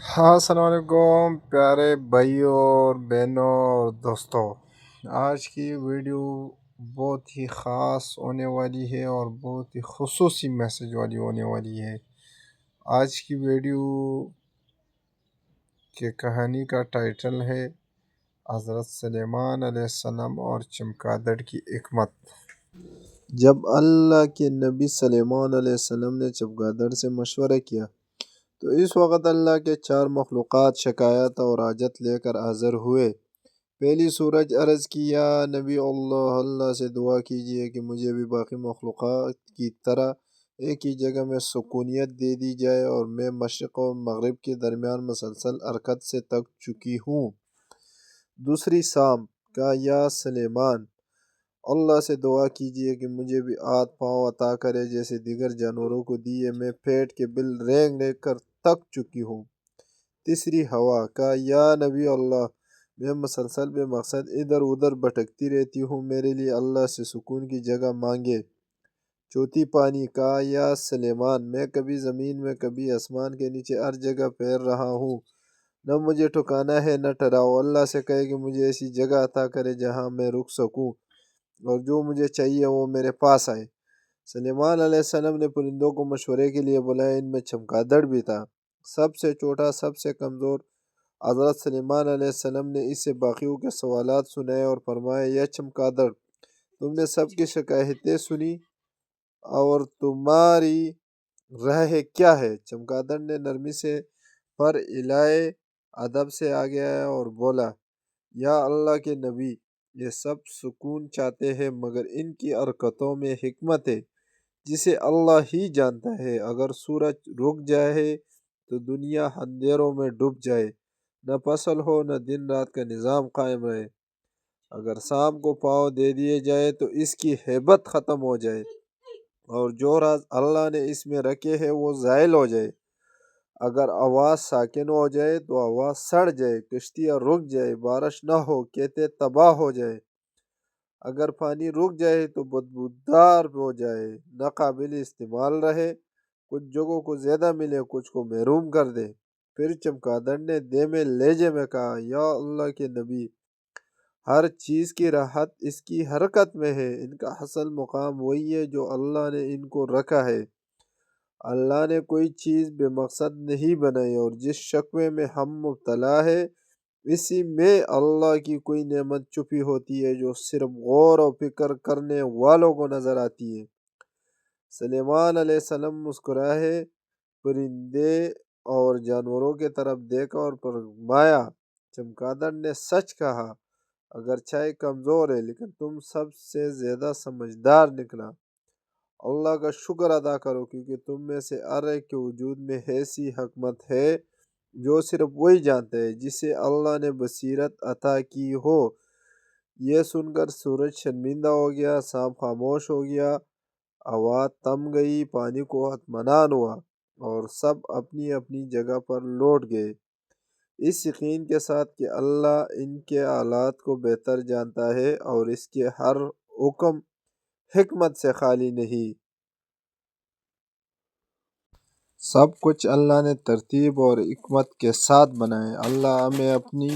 ہاں، السلام علیکم پیارے بھائیوں اور بہنوں اور دوستوں۔ آج کی ویڈیو بہت ہی خاص ہونے والی ہے اور بہت ہی خصوصی میسج والی ہونے والی ہے۔ آج کی ویڈیو کے کہانی کا ٹائٹل ہے حضرت سلیمان علیہ السلام اور چمگادڑ کی حکمت۔ جب اللہ کے نبی سلیمان علیہ السلام نے چمگادڑ سے مشورہ کیا تو اس وقت اللہ کے 4 مخلوقات شکایت اور حاجت لے کر حاضر ہوئے۔ پہلی سورج عرض کی، یا نبی اللہ سے دعا کیجئے کہ مجھے بھی باقی مخلوقات کی طرح ایک ہی جگہ میں سکونیت دے دی جائے اور میں مشرق و مغرب کے درمیان مسلسل حرکت سے تک چکی ہوں۔ دوسری سام کا، یا سلیمان اللہ سے دعا کیجئے کہ مجھے بھی ہاتھ پاؤں عطا کرے جیسے دیگر جانوروں کو دیے، میں پیٹ کے بل رینگ رینگ کر تک چکی ہوں۔ تیسری ہوا کا، یا نبی اللہ میں مسلسل بے مقصد ادھر ادھر بھٹکتی رہتی ہوں، میرے لیے اللہ سے سکون کی جگہ مانگے۔ چوتھی پانی کا، یا سلیمان میں کبھی زمین میں کبھی آسمان کے نیچے ہر جگہ پھیر رہا ہوں، نہ مجھے ٹھکانا ہے نہ ٹھہراؤ، اللہ سے کہے کہ مجھے ایسی جگہ عطا کرے جہاں میں رک سکوں اور جو مجھے چاہیے وہ میرے پاس آئے۔ سلیمان علیہ السلام نے پرندوں کو مشورے کے لیے بلایا، ان میں چمگادڑ بھی تھا، سب سے چھوٹا سب سے کمزور۔ حضرت سلیمان علیہ السلام نے اس سے باقیوں کے سوالات سنائے اور فرمایا، یا چمگادڑ تم نے سب کی شکایتیں سنی اور تمہاری رائے کیا ہے؟ چمگادڑ نے نرمی سے پر ہلائے، ادب سے آگے آیا اور بولا، یا اللہ کے نبی یہ سب سکون چاہتے ہیں مگر ان کی حرکتوں میں حکمت ہے جسے اللہ ہی جانتا ہے۔ اگر سورج رک جائے تو دنیا اندھیروں میں ڈوب جائے، نہ فصل ہو نہ دن رات کا نظام قائم رہے۔ اگر شام کو پاؤں دے دیے جائے تو اس کی ہیبت ختم ہو جائے اور جو راز اللہ نے اس میں رکھے ہیں وہ زائل ہو جائے۔ اگر آواز ساکن ہو جائے تو آواز سڑ جائے، کشتیاں رک جائے، بارش نہ ہو، کھیتیں تباہ ہو جائے۔ اگر پانی رک جائے تو بدبودار ہو جائے، نہ قابل استعمال رہے، کچھ جگہوں کو زیادہ ملے کچھ کو محروم کر دے۔ پھر چمگادڑ نے دھیمے لہجے میں کہا، یا اللہ کے نبی ہر چیز کی راحت اس کی حرکت میں ہے، ان کا اصل مقام وہی ہے جو اللہ نے ان کو رکھا ہے۔ اللہ نے کوئی چیز بے مقصد نہیں بنائی اور جس شکوے میں ہم مبتلا ہے اسی میں اللہ کی کوئی نعمت چھپی ہوتی ہے جو صرف غور و فکر کرنے والوں کو نظر آتی ہے۔ سلیمان علیہ السلام مسکرائے، پرندے اور جانوروں کی طرف دیکھا اور فرمایا، چمگادڑ نے سچ کہا، اگرچہ کمزور ہے لیکن تم سب سے زیادہ سمجھدار نکلا۔ اللہ کا شکر ادا کرو کیونکہ تم میں سے ہر ایک کے وجود میں ایسی حکمت ہے جو صرف وہی جانتا ہے جسے اللہ نے بصیرت عطا کی ہو۔ یہ سن کر سورج شرمندہ ہو گیا، شام خاموش ہو گیا، ہوا تھم گئی، پانی کو اطمینان ہوا اور سب اپنی اپنی جگہ پر لوٹ گئے، اس یقین کے ساتھ کہ اللہ ان کے حالات کو بہتر جانتا ہے اور اس کے ہر حکم حکمت سے خالی نہیں۔ سب کچھ اللہ نے ترتیب اور حکمت کے ساتھ بنایا۔ اللہ ہمیں اپنی